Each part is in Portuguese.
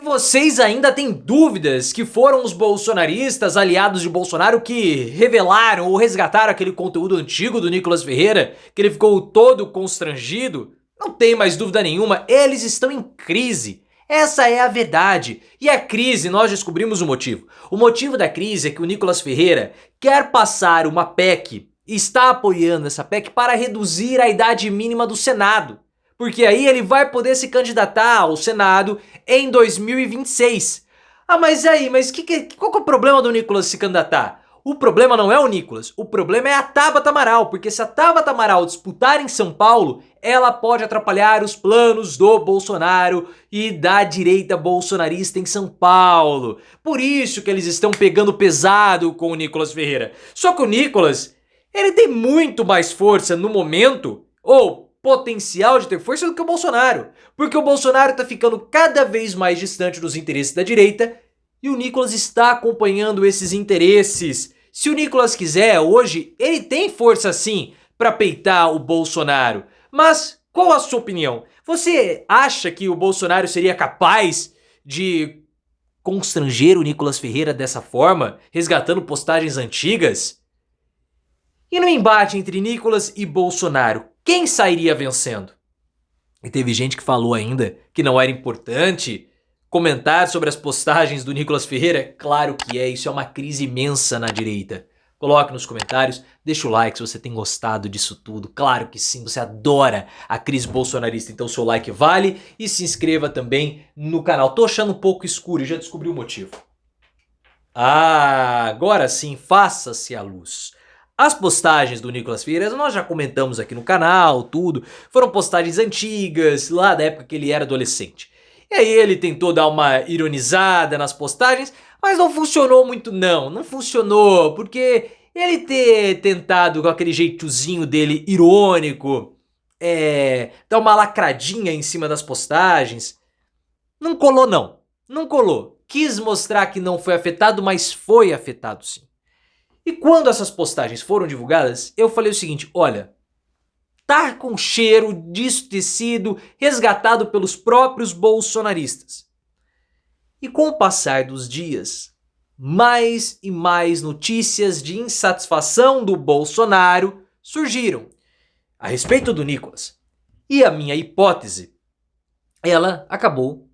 Vocês ainda têm dúvidas que foram os bolsonaristas aliados de Bolsonaro que revelaram ou resgataram aquele conteúdo antigo do Nicolas Ferreira, que ele ficou todo constrangido? Não tem mais dúvida nenhuma, eles estão em crise. Essa é a verdade. E a crise, nós descobrimos o motivo. O motivo da crise é que o Nicolas Ferreira quer passar uma PEC, e está apoiando essa PEC para reduzir a idade mínima do Senado. Porque aí ele vai poder se candidatar ao Senado em 2026. Ah, mas aí, qual que é o problema do Nicolas se candidatar? O problema não é o Nicolas, o problema é a Tabata Amaral, porque se a Tabata Amaral disputar em São Paulo, ela pode atrapalhar os planos do Bolsonaro e da direita bolsonarista em São Paulo. Por isso que eles estão pegando pesado com o Nicolas Ferreira. Só que o Nicolas, ele tem muito mais força no momento, ou potencial de ter força, do que o Bolsonaro. Porque o Bolsonaro tá ficando cada vez mais distante dos interesses da direita e o Nicolas está acompanhando esses interesses. Se o Nicolas quiser, hoje, ele tem força sim para peitar o Bolsonaro. Mas qual a sua opinião? Você acha que o Bolsonaro seria capaz de constranger o Nicolas Ferreira dessa forma, resgatando postagens antigas? E no embate entre Nicolas e Bolsonaro, quem sairia vencendo? E teve gente que falou ainda que não era importante comentar sobre as postagens do Nicolas Ferreira. Claro que é, isso é uma crise imensa na direita. Coloque nos comentários, deixa o like se você tem gostado disso tudo. Claro que sim, você adora a crise bolsonarista, então seu like vale. E se inscreva também no canal. Tô achando um pouco escuro e já descobri o motivo. Ah, agora sim, faça-se a luz. As postagens do Nicolas Ferreira, nós já comentamos aqui no canal, tudo. Foram postagens antigas, lá da época que ele era adolescente. E aí ele tentou dar uma ironizada nas postagens, mas não funcionou muito não. Não funcionou, porque ele ter tentado com aquele jeitozinho dele irônico, dar uma lacradinha em cima das postagens, não colou não. Não colou. Quis mostrar que não foi afetado, mas foi afetado sim. E quando essas postagens foram divulgadas, eu falei o seguinte, olha, tá com cheiro disso ter sido resgatado pelos próprios bolsonaristas. E com o passar dos dias, mais e mais notícias de insatisfação do Bolsonaro surgiram a respeito do Nicolas. E a minha hipótese, ela acabou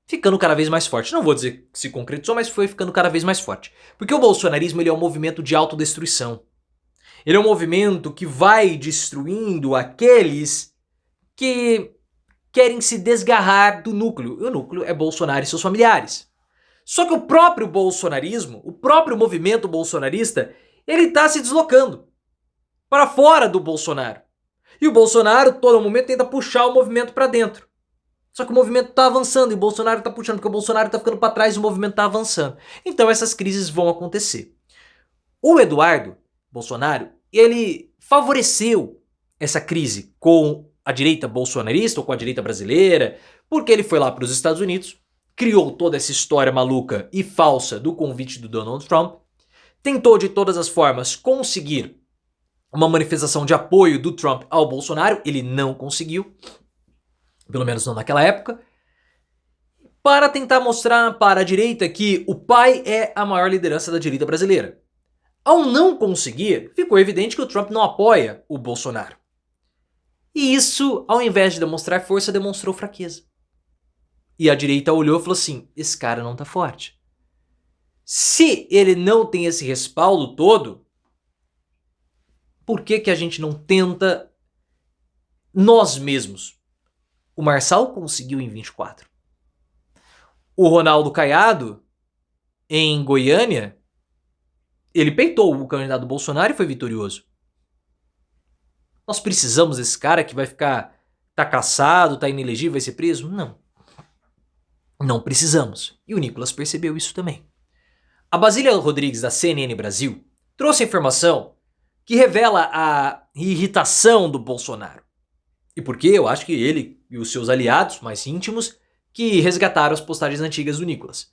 ficando cada vez mais forte. Não vou dizer que se concretizou, mas foi ficando cada vez mais forte. Porque o bolsonarismo ele é um movimento de autodestruição. Ele é um movimento que vai destruindo aqueles que querem se desgarrar do núcleo. E o núcleo é Bolsonaro e seus familiares. Só que o próprio bolsonarismo, o próprio movimento bolsonarista, ele está se deslocando para fora do Bolsonaro. E o Bolsonaro, todo momento, tenta puxar o movimento para dentro. Só que o movimento tá avançando e o Bolsonaro tá puxando, porque o Bolsonaro tá ficando para trás e o movimento tá avançando. Então essas crises vão acontecer. O Eduardo Bolsonaro, ele favoreceu essa crise com a direita bolsonarista ou com a direita brasileira, porque ele foi lá para os Estados Unidos, criou toda essa história maluca e falsa do convite do Donald Trump, tentou de todas as formas conseguir uma manifestação de apoio do Trump ao Bolsonaro, ele não conseguiu. Pelo menos não naquela época, para tentar mostrar para a direita que o pai é a maior liderança da direita brasileira. Ao não conseguir, ficou evidente que o Trump não apoia o Bolsonaro. E isso, ao invés de demonstrar força, demonstrou fraqueza. E a direita olhou e falou assim, esse cara não tá forte. Se ele não tem esse respaldo todo, por que a gente não tenta nós mesmos? O Marçal conseguiu em 24. O Ronaldo Caiado, em Goiânia, ele peitou o candidato do Bolsonaro e foi vitorioso. Nós precisamos desse cara que vai ficar, tá caçado, tá inelegível, vai ser preso? Não. Não precisamos. E o Nicolas percebeu isso também. A Basília Rodrigues, da CNN Brasil, trouxe a informação que revela a irritação do Bolsonaro. E por que eu acho que ele e os seus aliados mais íntimos que resgataram as postagens antigas do Nicolas.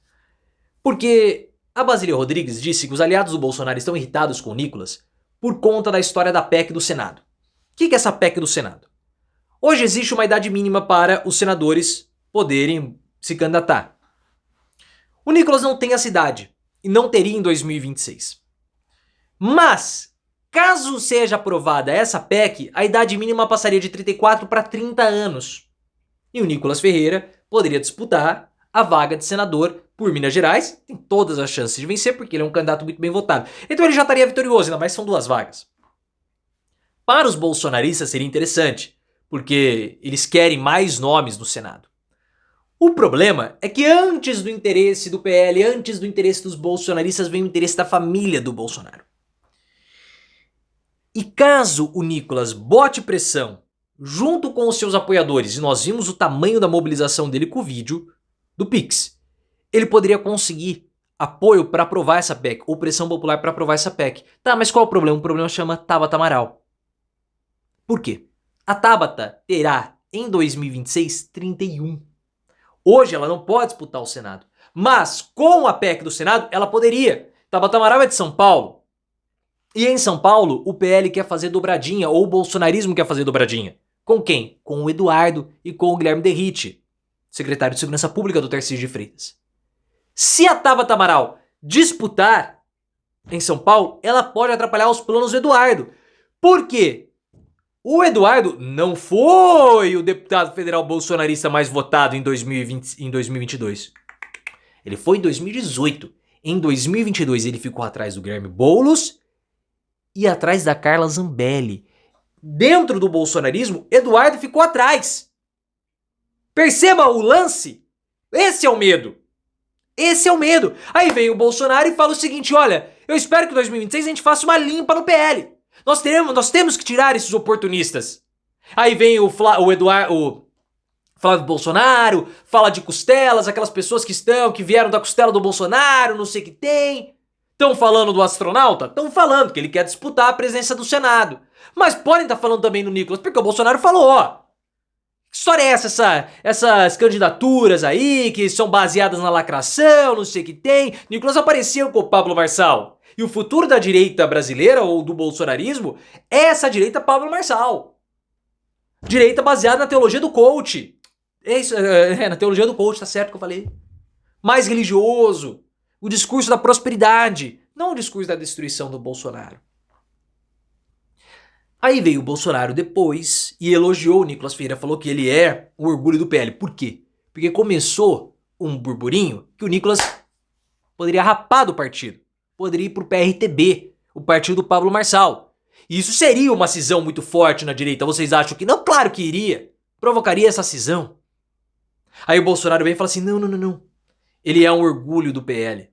Porque a Basília Rodrigues disse que os aliados do Bolsonaro estão irritados com o Nicolas por conta da história da PEC do Senado. O que é essa PEC do Senado? Hoje existe uma idade mínima para os senadores poderem se candidatar. O Nicolas não tem essa idade e não teria em 2026. Mas, caso seja aprovada essa PEC, a idade mínima passaria de 34 para 30 anos. E o Nicolas Ferreira poderia disputar a vaga de senador por Minas Gerais, tem todas as chances de vencer, porque ele é um candidato muito bem votado. Então ele já estaria vitorioso, ainda mais são 2 vagas. Para os bolsonaristas seria interessante, porque eles querem mais nomes no Senado. O problema é que antes do interesse do PL, antes do interesse dos bolsonaristas, vem o interesse da família do Bolsonaro. E caso o Nicolas bote pressão junto com os seus apoiadores, e nós vimos o tamanho da mobilização dele com o vídeo do Pix, ele poderia conseguir apoio para aprovar essa PEC, ou pressão popular para aprovar essa PEC. Tá, mas qual é o problema? O problema chama Tabata Amaral. Por quê? A Tabata terá, em 2026, 31. Hoje ela não pode disputar o Senado. Mas, com a PEC do Senado, ela poderia. Tabata Amaral é de São Paulo. E em São Paulo, o PL quer fazer dobradinha, ou o bolsonarismo quer fazer dobradinha. Com quem? Com o Eduardo e com o Guilherme Derrite, secretário de Segurança Pública do Tarcísio de Freitas. Se a Tabata Amaral disputar em São Paulo, ela pode atrapalhar os planos do Eduardo. Por quê? O Eduardo não foi o deputado federal bolsonarista mais votado em 2022. Ele foi em 2018. Em 2022 ele ficou atrás do Guilherme Boulos e atrás da Carla Zambelli. Dentro do bolsonarismo, Eduardo ficou atrás. Perceba o lance? Esse é o medo. Esse é o medo. Aí vem o Bolsonaro e fala o seguinte, olha, eu espero que em 2026 a gente faça uma limpa no PL. Nós temos que tirar esses oportunistas. Aí vem o Flávio Bolsonaro, fala de costelas, aquelas pessoas que vieram da costela do Bolsonaro, não sei o que tem. Estão falando do astronauta? Estão falando que ele quer disputar a presidência do Senado. Mas podem estar falando também do Nicolas, porque o Bolsonaro falou, ó, que história é essa? Essas candidaturas aí que são baseadas na lacração, não sei o que tem. Nicolas apareceu com o Pablo Marçal. E o futuro da direita brasileira, ou do bolsonarismo, é essa direita Pablo Marçal. Direita baseada na teologia do coach. Na teologia do coach, tá certo que eu falei. Mais religioso. O discurso da prosperidade, não o discurso da destruição do Bolsonaro. Aí veio o Bolsonaro depois e elogiou o Nicolas Ferreira, falou que ele é o orgulho do PL. Por quê? Porque começou um burburinho que o Nicolas poderia rapar do partido. Poderia ir pro PRTB, o partido do Pablo Marçal. E isso seria uma cisão muito forte na direita. Vocês acham que não? Claro que iria. Provocaria essa cisão. Aí o Bolsonaro vem e fala assim, não. Ele é um orgulho do PL.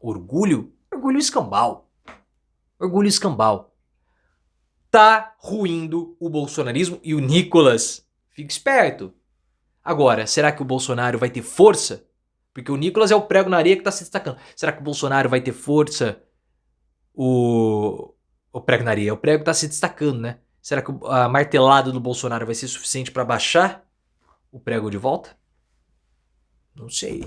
Orgulho? Orgulho escambau. Orgulho escambau. Tá ruindo o bolsonarismo e o Nicolas. Fica esperto. Agora, será que o Bolsonaro vai ter força? Porque o Nicolas é o prego na areia que tá se destacando. Será que o Bolsonaro vai ter força? O prego na areia. O prego tá se destacando, né? Será que a martelada do Bolsonaro vai ser suficiente para baixar o prego de volta? Não sei.